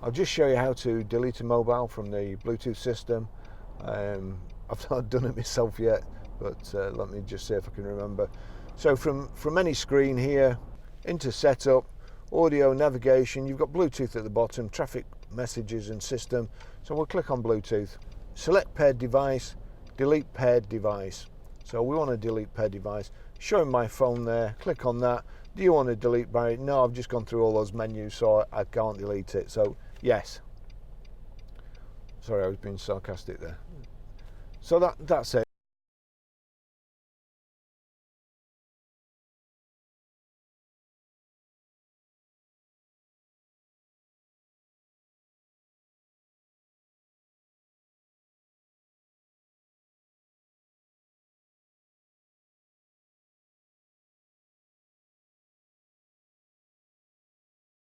I'll just show you how to delete a mobile from the Bluetooth system. I've not done it myself yet, but let me just see if I can remember. So from any screen here, into setup, audio, navigation, you've got Bluetooth at the bottom, traffic messages and system. So we'll click on Bluetooth, select paired device, delete paired device. So we want to delete paired device, showing my phone there, click on that. Do you want to delete Barry? No, I've just gone through all those menus, so I can't delete it. So yes. Sorry, I was being sarcastic there. So that's it.